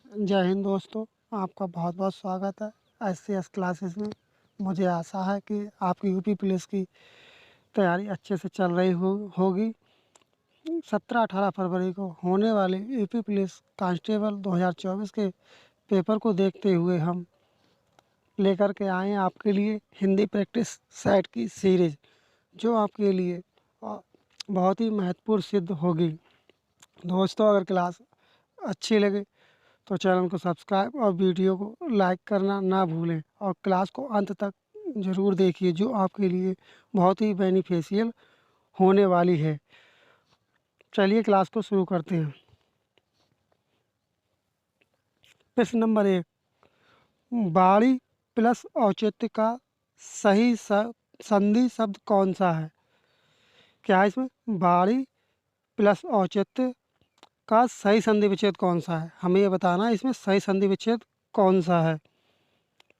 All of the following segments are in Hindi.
जय हिंद दोस्तों, आपका बहुत बहुत स्वागत है SCS क्लासेस में। मुझे आशा है कि आपकी यूपी पुलिस की तैयारी अच्छे से चल रही होगी। 17-18 फरवरी को होने वाले यूपी पुलिस कांस्टेबल 2024 के पेपर को देखते हुए हम लेकर के आए हैं आपके लिए हिंदी प्रैक्टिस सेट की सीरीज, जो आपके लिए बहुत ही महत्वपूर्ण सिद्ध होगी। दोस्तों, अगर क्लास अच्छी लगे तो चैनल को सब्सक्राइब और वीडियो को लाइक करना ना भूलें और क्लास को अंत तक ज़रूर देखिए, जो आपके लिए बहुत ही बेनिफिशियल होने वाली है। चलिए क्लास को शुरू करते हैं। प्रश्न नंबर 1, बाड़ी प्लस औचित्य का सही संधि शब्द कौन सा है? क्या है इसमें? बाड़ी प्लस औचित्य का सही संधि विच्छेद कौन सा है? हमें ये बताना है इसमें सही संधि विच्छेद कौन सा है।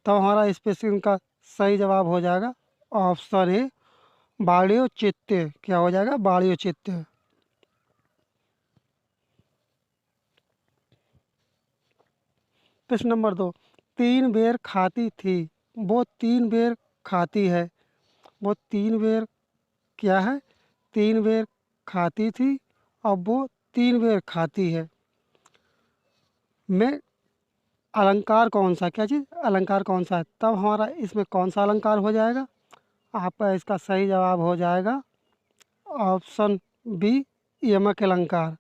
तब हमारा इस प्रश्न का सही जवाब हो जाएगा ऑप्शन ए, बाड़ीयोचित्य। क्या हो जाएगा? बाड़ीयोचित्य। प्रश्न नंबर 2, 3 बेर खाती थी, वो 3 बेर खाती है। वो 3 बेर क्या है? 3 बेर खाती थी, अब वो 3 बेर खाती है। में अलंकार कौन सा? क्या चीज़? अलंकार कौन सा है? तब हमारा इसमें कौन सा अलंकार हो जाएगा? आपका इसका सही जवाब हो जाएगा ऑप्शन बी, यमक अलंकार।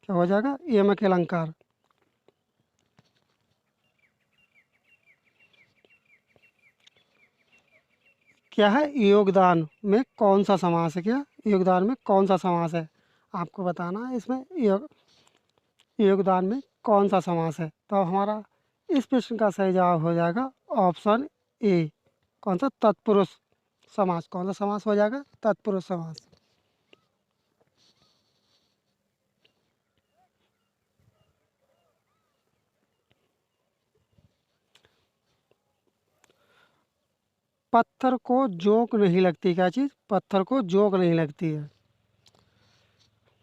क्या हो जाएगा? यमक अलंकार। क्या है? योगदान में कौन सा समास है? क्या योगदान में कौन सा समास है? आपको बताना है इसमें योगदान में कौन सा समास है। तो हमारा इस प्रश्न का सही जवाब हो जाएगा ऑप्शन ए। कौन सा? तत्पुरुष समास। कौन सा समास हो जाएगा? तत्पुरुष समास। पत्थर को जोंक नहीं लगती। क्या चीज़? पत्थर को जोंक नहीं लगती है।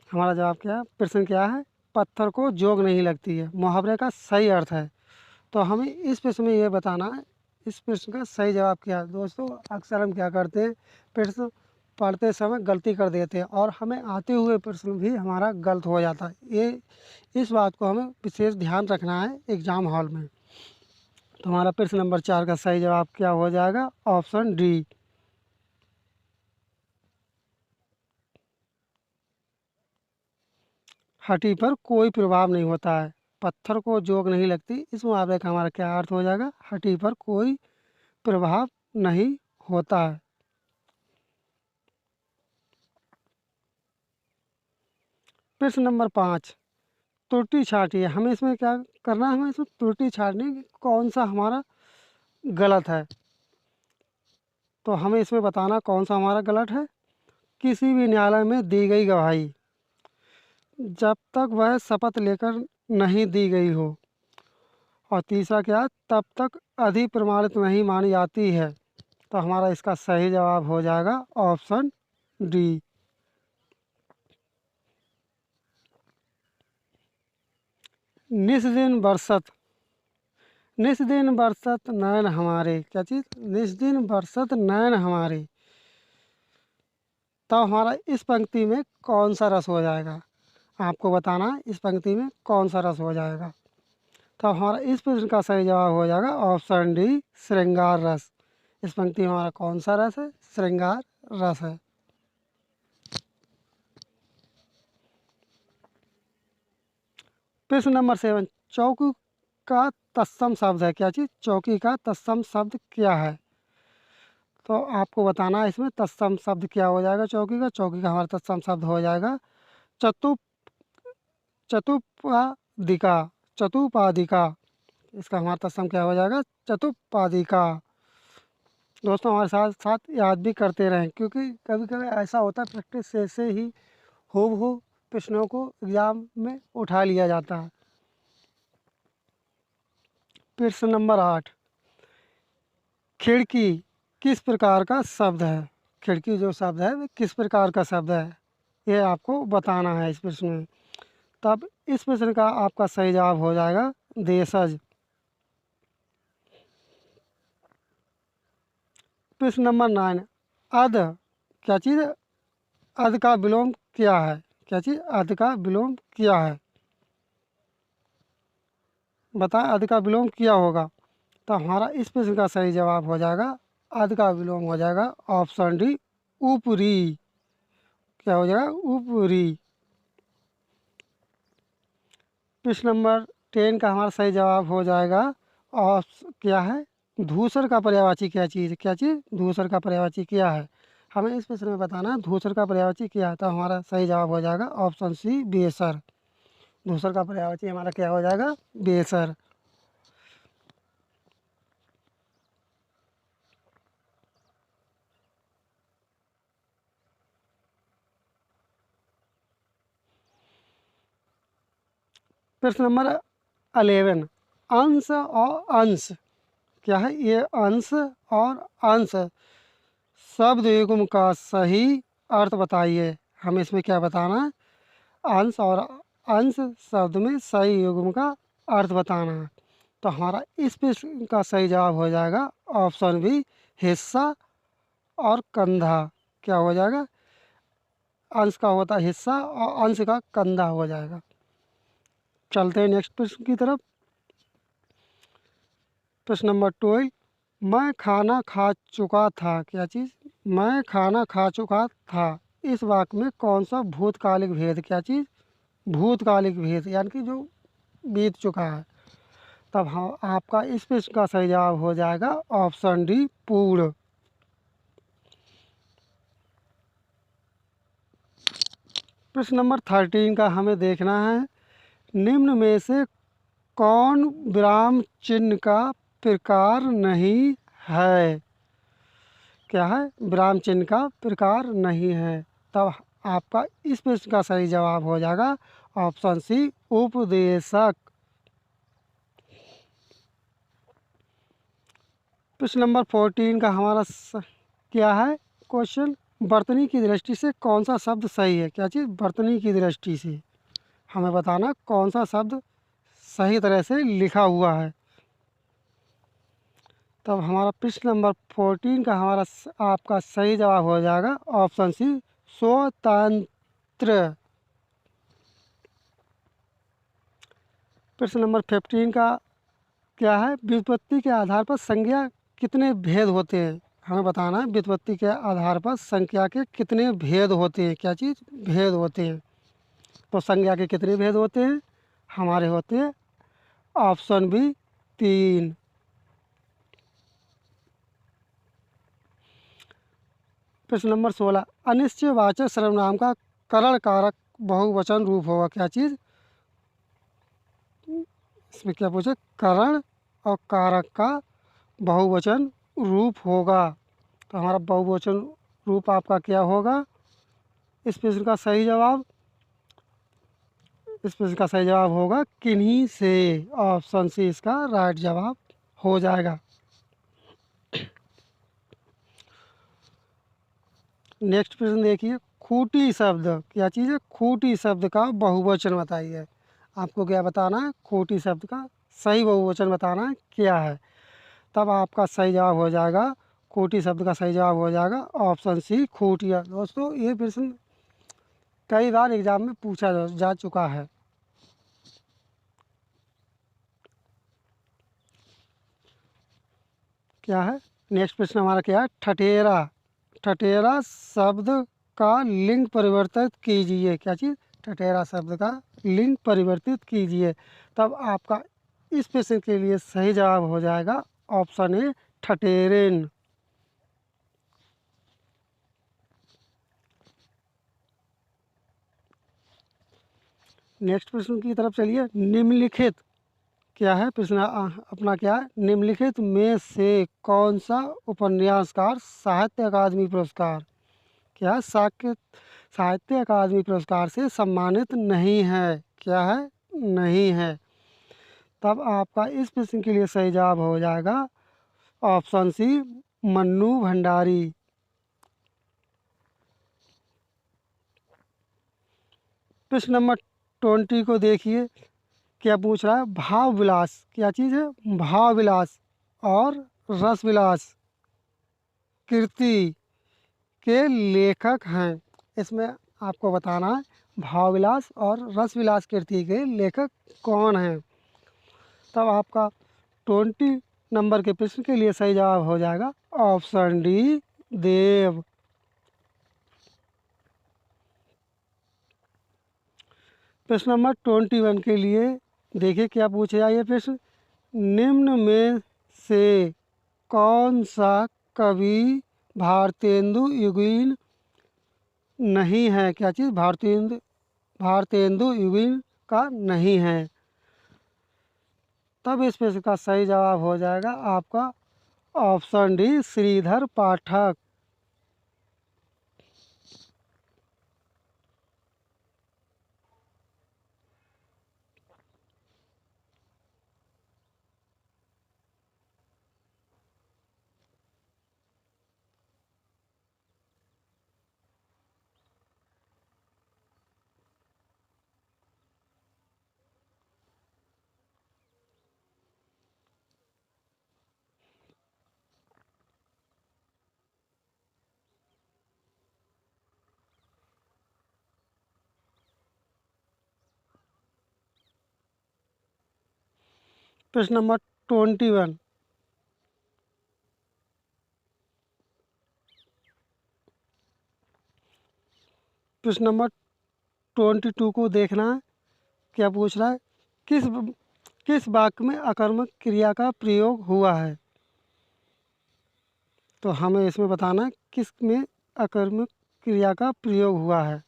हमारा जवाब क्या है? प्रश्न क्या है? पत्थर को जोंक नहीं लगती है मुहावरे का सही अर्थ है। तो हमें इस प्रश्न में ये बताना है इस प्रश्न का सही जवाब क्या है। दोस्तों, अक्सर हम क्या करते हैं, प्रश्न पढ़ते समय गलती कर देते हैं और हमें आते हुए प्रश्न भी हमारा गलत हो जाता है। ये इस बात को हमें विशेष ध्यान रखना है एग्ज़ाम हॉल में। तो हमारा प्रश्न नंबर 4 का सही जवाब क्या हो जाएगा? Option D. हड्डी पर कोई प्रभाव नहीं होता है, पत्थर को जोंक नहीं लगती। इस मुहावरे का हमारा क्या अर्थ हो जाएगा? हड्डी पर कोई प्रभाव नहीं होता है। प्रश्न नंबर 5, त्रुटि छाटिए। हमें इसमें क्या करना है? हमें इसमें त्रुटि छाटनी कि कौन सा हमारा गलत है। तो हमें इसमें बताना कौन सा हमारा गलत है। किसी भी न्यायालय में दी गई गवाही जब तक वह शपथ लेकर नहीं दी गई हो, और तीसरा क्या? तब तक अधिप्रमाणित नहीं मानी जाती है। तो हमारा इसका सही जवाब हो जाएगा ऑप्शन डी। निस दिन बरसत, निस दिन बरसत नैन हमारे। क्या चीज़? निस दिन बरसत नैन हमारे। तब हमारा इस पंक्ति में कौन सा रस हो जाएगा? आपको बताना है इस पंक्ति में कौन सा रस हो जाएगा। तो हमारा इस प्रश्न का सही जवाब हो जाएगा ऑप्शन डी, श्रृंगार रस। इस पंक्ति में हमारा कौन सा रस है? श्रृंगार रस है। प्रश्न नंबर 7, चौकी का तत्सम शब्द है। क्या चीज़? चौकी का तत्सम शब्द क्या है? तो आपको बताना है इसमें तत्सम शब्द क्या हो जाएगा। चौकी का हमारा तत्सम शब्द हो जाएगा चतुप चतुपादिका। चतुपादिका, इसका हमारा तत्सम क्या हो जाएगा? चतुपादिका। दोस्तों, हमारे साथ साथ याद भी करते रहें, क्योंकि कभी कभी ऐसा होता है प्रैक्टिस से ही हूबहू प्रश्नों को एग्जाम में उठा लिया जाता है। प्रश्न नंबर 8, खिड़की किस प्रकार का शब्द है? खिड़की जो शब्द है वो किस प्रकार का शब्द है, ये आपको बताना है इस प्रश्न में। तब इस प्रश्न का आपका सही जवाब हो जाएगा देशज। प्रश्न नंबर 9, अध क्या चीज़ है? अध का विलोम क्या है? क्या चीज़? अध का विलोम क्या है? बताएं अध का विलोम क्या होगा? तो हमारा इस प्रश्न का सही जवाब हो जाएगा, अध का विलोम हो जाएगा ऑप्शन डी, ऊपरी। क्या हो जाएगा? ऊपरी। प्रश्न नंबर 10 का हमारा सही जवाब हो जाएगा और क्या है? धूसर का पर्यायवाची क्या चीज़? क्या चीज़? धूसर का पर्यायवाची क्या है? हमें इस प्रश्न में बताना है धूसर का पर्यायवाची क्या है। तो हमारा सही जवाब हो जाएगा ऑप्शन सी, बेसर। धूसर का पर्यायवाची हमारा क्या हो जाएगा? बेसर। प्रश्न नंबर 11, अंश और अंश क्या है? ये अंश और अंश शब्द युग्म का सही अर्थ बताइए। हमें इसमें क्या बताना है? अंश और अंश शब्द में सही युग्म का अर्थ बताना है। तो हमारा इस प्रश्न का सही जवाब हो जाएगा ऑप्शन बी, हिस्सा और कंधा। क्या हो जाएगा? अंश का होता है हिस्सा और अंश का कंधा हो जाएगा। चलते हैं नेक्स्ट प्रश्न की तरफ। प्रश्न नंबर 12, मैं खाना खा चुका था। क्या चीज़? मैं खाना खा चुका था। इस वाक्य में कौन सा भूतकालिक भेद? क्या चीज़? भूतकालिक भेद यानी कि जो बीत चुका है। तब हाँ आपका इस प्रश्न का सही जवाब हो जाएगा ऑप्शन डी, पूर्ण। प्रश्न नंबर 13 का हमें देखना है, निम्न में से कौन विराम चिन्ह का प्रकार नहीं है? क्या है? विराम चिन्ह का प्रकार नहीं है। तब आपका इस प्रश्न का सही जवाब हो जाएगा ऑप्शन सी, उपदेशक। प्रश्न नंबर 14 का हमारा क्या है क्वेश्चन? वर्तनी की दृष्टि से कौन सा शब्द सही है? क्या चीज़? वर्तनी की दृष्टि से हमें बताना कौन सा शब्द सही तरह से लिखा हुआ है। तब हमारा प्रश्न नंबर 14 का हमारा आपका सही जवाब हो जाएगा ऑप्शन सी, स्वतंत्र। प्रश्न नंबर 15 का क्या है? व्युत्पत्ति के आधार पर संज्ञा कितने भेद होते हैं? हमें बताना है व्युत्पत्ति के आधार पर संख्या के कितने भेद होते हैं? क्या चीज़? भेद होते हैं। तो संज्ञा के कितने भेद होते हैं? हमारे होते हैं ऑप्शन बी, 3। प्रश्न नंबर 16, अनिश्चयवाचक सर्वनाम का करण कारक बहुवचन रूप होगा। क्या चीज़? इसमें क्या पूछे? करण और कारक का बहुवचन रूप होगा। तो हमारा बहुवचन रूप आपका क्या होगा? इस प्रश्न का सही जवाब, इस प्रश्न का सही जवाब होगा किन्हीं से। ऑप्शन सी इसका राइट जवाब हो जाएगा। नेक्स्ट प्रश्न देखिए, खूंटी शब्द क्या चीज़ है? खूंटी शब्द का बहुवचन बताइए। आपको क्या बताना है? खूंटी शब्द का सही बहुवचन बताना है क्या है। तब आपका सही जवाब हो जाएगा, खूंटी शब्द का सही जवाब हो जाएगा ऑप्शन सी, खूंटिया। दोस्तों ये प्रश्न कई बार एग्जाम में पूछा जा चुका है। क्या है? नेक्स्ट प्रश्न हमारा क्या है? ठठेरा। ठठेरा शब्द का लिंग परिवर्तित कीजिए। क्या चीज़? ठठेरा शब्द का लिंग परिवर्तित कीजिए। तब आपका इस प्रश्न के लिए सही जवाब हो जाएगा ऑप्शन ए, ठठेरेन। नेक्स्ट प्रश्न की तरफ चलिए, निम्नलिखित क्या है प्रश्न अपना क्या है? निम्नलिखित में से कौन सा उपन्यासकार साहित्य अकादमी पुरस्कार, क्या है? साहित्य अकादमी पुरस्कार से सम्मानित नहीं है? क्या है? नहीं है। तब आपका इस प्रश्न के लिए सही जवाब हो जाएगा ऑप्शन सी, मन्नू भंडारी। प्रश्न नंबर 20 को देखिए, क्या पूछ रहा है? भाव विलास क्या चीज़ है? भाव विलास और रस विलास कृति के लेखक हैं। इसमें आपको बताना है भाव विलास और रस विलास कृति के लेखक कौन हैं। तब आपका 20 नंबर के प्रश्न के लिए सही जवाब हो जाएगा ऑप्शन डी, देव। प्रश्न नंबर 21 के लिए देखिए क्या पूछा ये प्रश्न। निम्न में से कौन सा कवि भारतेंदु युगीन नहीं है? क्या चीज़? भारतेंदु युगीन का नहीं है। तब इस प्रश्न का सही जवाब हो जाएगा आपका ऑप्शन डी, श्रीधर पाठक। प्रश्न नंबर 21। प्रश्न नंबर 22 को देखना है क्या पूछ रहा है। किस वाक्य में आकर्मक क्रिया का प्रयोग हुआ है? तो हमें इसमें बताना है किस में आकर्मक क्रिया का प्रयोग हुआ है।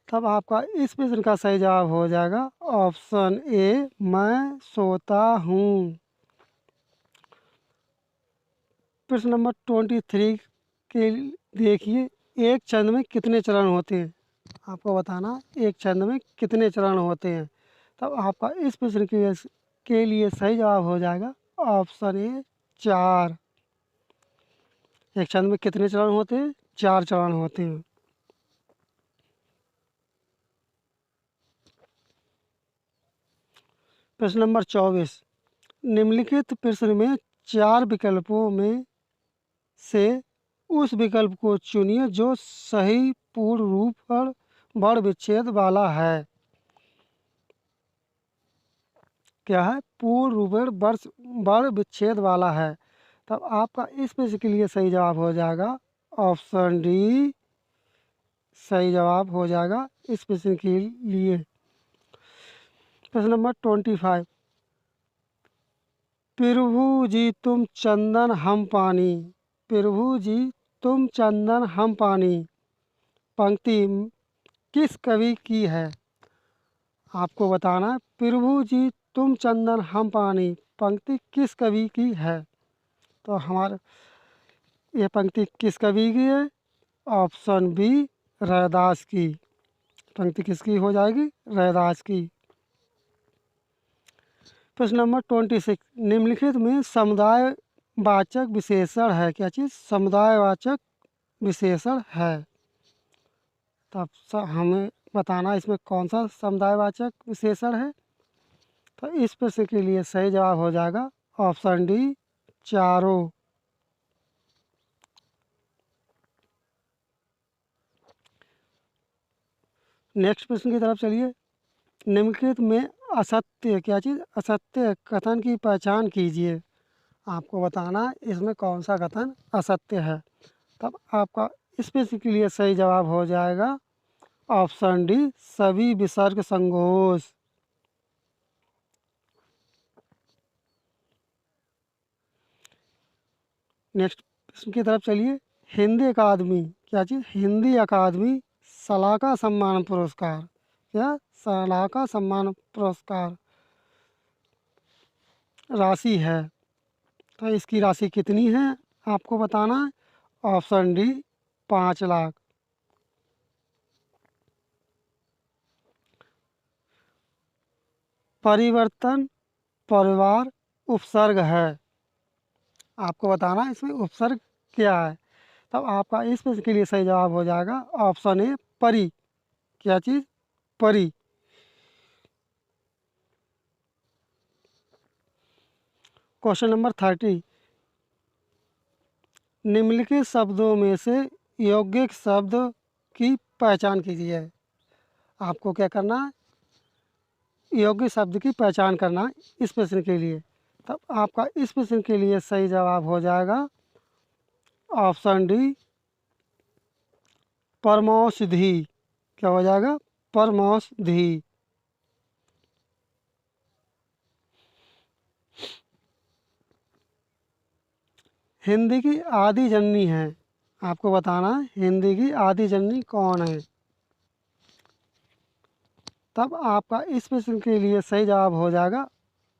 तब आपका इस प्रश्न का सही जवाब हो जाएगा ऑप्शन ए, मैं सोता हूँ। प्रश्न नंबर 23 के देखिए, एक छंद में कितने चरण होते हैं? आपको बताना एक छंद में कितने चरण होते हैं। तब आपका इस प्रश्न के लिए सही जवाब हो जाएगा ऑप्शन ए, 4। एक छंद में कितने चरण होते हैं? 4 चरण होते हैं। प्रश्न नंबर 24। निम्नलिखित प्रश्न में 4 विकल्पों में से उस विकल्प को चुनिए जो सही पूर्ण रूप पर वर्ण विच्छेद वाला है। क्या है? पूर्ण रूपेण वर्ण विच्छेद वाला है। तब आपका इस प्रश्न के लिए सही जवाब हो जाएगा ऑप्शन डी, सही जवाब हो जाएगा इस प्रश्न के लिए। प्रश्न नंबर 25। प्रभु जी तुम चंदन हम पानी, प्रभु जी तुम चंदन हम पानी पंक्ति किस कवि की है? आपको बताना है प्रभु जी तुम चंदन हम पानी पंक्ति किस कवि की है। तो हमारे ये पंक्ति किस कवि की है? ऑप्शन बी, रैदास की। पंक्ति किसकी हो जाएगी? रैदास की। प्रश्न नंबर 26। निम्नलिखित में समुदाय वाचक विशेषण है। क्या चीज़? समुदायवाचक विशेषण है। तब हमें बताना इसमें कौन सा समुदायवाचक विशेषण है। तो इस प्रश्न के लिए सही जवाब हो जाएगा ऑप्शन डी, चारों। नेक्स्ट प्रश्न की तरफ चलिए। निम्नलिखित में असत्य, क्या चीज़? असत्य कथन की पहचान कीजिए। आपको बताना इसमें कौन सा कथन असत्य है। तब आपका इस प्रश्न के लिए सही जवाब हो जाएगा ऑप्शन डी, सभी विसर्ग संघोष। नेक्स्ट प्रश्न की तरफ चलिए। हिंदी अकादमी, क्या चीज़? हिंदी अकादमी सलाहका सम्मान पुरस्कार, क्या? सलाहका सम्मान पुरस्कार राशि है। तो इसकी राशि कितनी है आपको बताना है। Option D, 5 lakh. परिवर्तन परिवार उपसर्ग है। आपको बताना इसमें उपसर्ग क्या है। तब आपका इस प्रश्न के लिए सही जवाब हो जाएगा ऑप्शन ए, परी। क्या चीज़? परी। क्वेश्चन नंबर 30, निम्नलिखित शब्दों में से यौगिक शब्द की पहचान कीजिए। आपको क्या करना है, यौगिक शब्द की पहचान करना है इस प्रश्न के लिए। तब आपका इस प्रश्न के लिए सही जवाब हो जाएगा ऑप्शन डी, परमौषधि। क्या हो जाएगा, परमौषधि। हिंदी की आदि जननी है, आपको बताना है हिंदी की आदि जननी कौन है। तब आपका इस प्रश्न के लिए सही जवाब हो जाएगा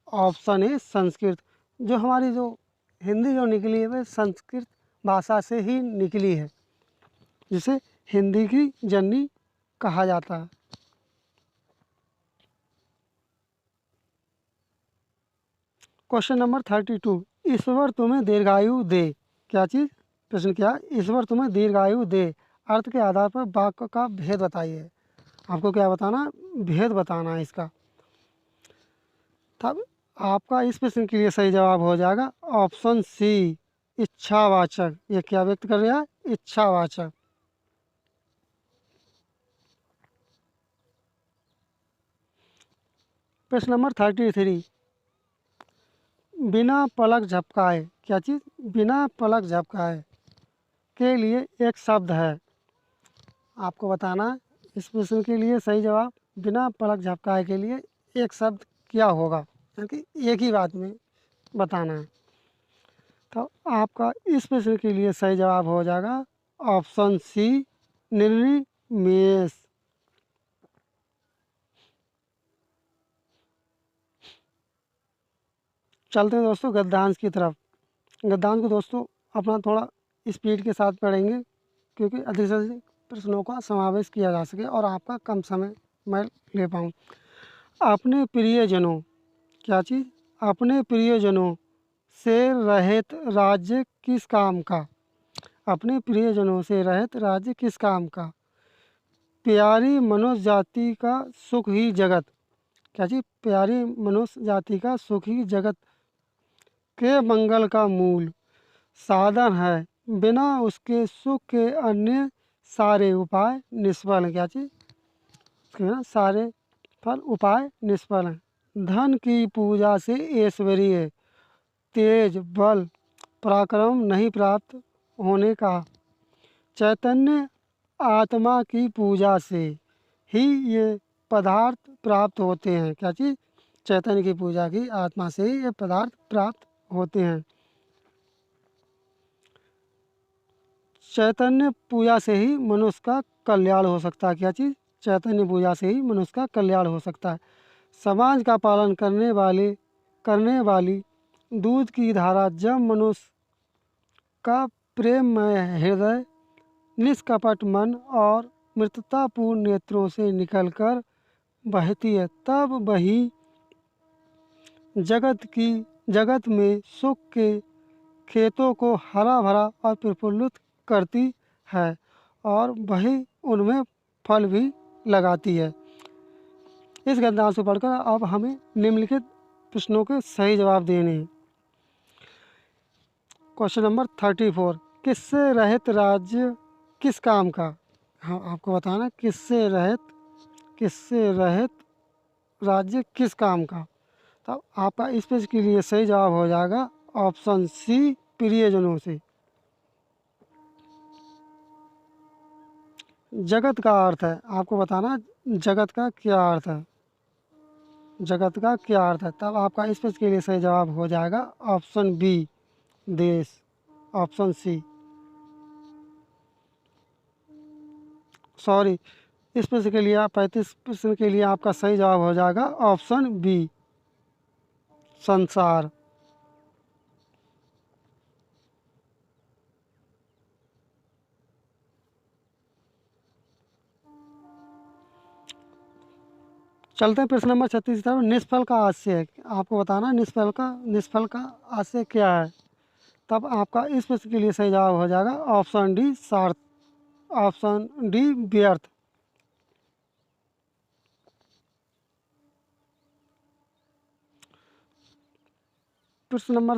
ऑप्शन ए, संस्कृत। जो हमारी जो हिंदी जो निकली है वह संस्कृत भाषा से ही निकली है, जिसे हिंदी की जननी कहा जाता है। क्वेश्चन नंबर 32, ईश्वर तुम्हें दीर्घायु दे। क्या चीज़, प्रश्न क्या, ईश्वर तुम्हें दीर्घायु दे, अर्थ के आधार पर वाक्य का भेद बताइए। आपको क्या बताना, भेद बताना है इसका। तब आपका इस प्रश्न के लिए सही जवाब हो जाएगा ऑप्शन सी, इच्छावाचक। ये क्या व्यक्त कर रहा है, इच्छावाचक। प्रश्न नंबर 33, बिना पलक झपकाए। क्या चीज़, बिना पलक झपकाए के लिए एक शब्द है। आपको बताना है इस प्रश्न के लिए सही जवाब, बिना पलक झपकाए के लिए एक शब्द क्या होगा, क्योंकि एक ही बात में बताना है। तो आपका इस प्रश्न के लिए सही जवाब हो जाएगा ऑप्शन सी, निर्निमेष। चलते हैं दोस्तों गद्यांश की तरफ। गद्यांश को दोस्तों अपना थोड़ा स्पीड के साथ पढ़ेंगे, क्योंकि अधिक से अधिक प्रश्नों का समावेश किया जा सके और आपका कम समय मैं ले पाऊँ। अपने प्रियजनों, क्या चीज़, अपने प्रियजनों से रहित राज्य किस काम का। अपने प्रियजनों से रहित राज्य किस काम का। प्यारी मनुष्य जाति का सुख ही जगत। क्या चीज़, प्यारी मनुष्य जाति का सुख ही जगत के मंगल का मूल साधन है, बिना उसके सुख के अन्य सारे उपाय निष्फल हैं। क्या चीज़, उसके ना सारे फल उपाय निष्फल हैं। धन की पूजा से ऐश्वर्य, तेज, बल, पराक्रम नहीं प्राप्त होने का। चैतन्य आत्मा की पूजा से ही ये पदार्थ प्राप्त होते हैं। क्या चीज़, चैतन्य की पूजा की आत्मा से ही ये पदार्थ प्राप्त होते हैं। चैतन्य पूजा से ही मनुष्य का कल्याण हो सकता है। क्या चीज़, चैतन्य पूजा से ही मनुष्य का कल्याण हो सकता है। समाज का पालन करने वाली दूध की धारा जब मनुष्य का प्रेममय हृदय, निष्कपट मन और मृततापूर्ण नेत्रों से निकलकर बहती है, तब वही जगत में सुख के खेतों को हरा भरा और प्रफुल्लित करती है और वही उनमें फल भी लगाती है। इस गद्यांश को पढ़कर अब हमें निम्नलिखित प्रश्नों के सही जवाब देने हैं। क्वेश्चन नंबर 34, किससे रहित राज्य किस काम का। हाँ, आपको बताना किससे रहित राज्य किस काम का। तब आपका इस पेज के लिए सही जवाब हो जाएगा ऑप्शन सी, प्रियजनों से। जगत का अर्थ है, आपको बताना जगत का क्या अर्थ है, जगत का क्या अर्थ है। तब आपका इस पेज के लिए सही जवाब हो जाएगा ऑप्शन बी, देश। ऑप्शन सी, सॉरी, इस प्रश्न के लिए 35 प्रश्न के लिए आपका सही जवाब हो जाएगा ऑप्शन बी, संसार। चलते हैं प्रश्न नंबर 36 की तरफ। निष्फल का आशय, आपको बताना निष्फल का आशय क्या है। तब आपका इस प्रश्न के लिए सही जवाब हो जाएगा ऑप्शन डी, सार्थ। ऑप्शन डी, व्यर्थ। प्रश्न नंबर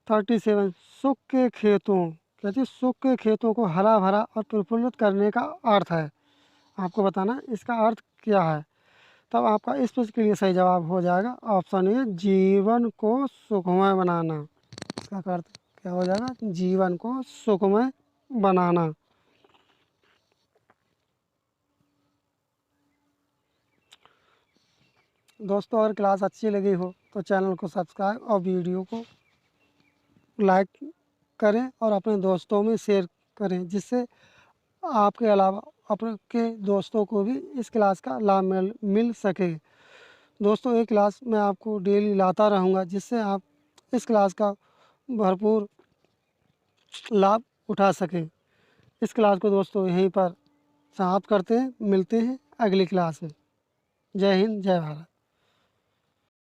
37, सुख के खेतों, कहते हैं सुख के खेतों को हरा भरा और प्रफुल्लित करने का अर्थ है। आपको बताना है इसका अर्थ क्या है। तब आपका इस प्रश्न के लिए सही जवाब हो जाएगा ऑप्शन ए, जीवन को सुखमय बनाना। इसका अर्थ क्या हो जाएगा, जीवन को सुखमय बनाना। दोस्तों अगर क्लास अच्छी लगी हो तो चैनल को सब्सक्राइब और वीडियो को लाइक करें और अपने दोस्तों में शेयर करें, जिससे आपके अलावा अपने के दोस्तों को भी इस क्लास का लाभ मिल सके। दोस्तों ये क्लास मैं आपको डेली लाता रहूँगा, जिससे आप इस क्लास का भरपूर लाभ उठा सकें। इस क्लास को दोस्तों यहीं पर समाप्त करते हैं, मिलते हैं अगली क्लास में। जय हिंद, जय भारत।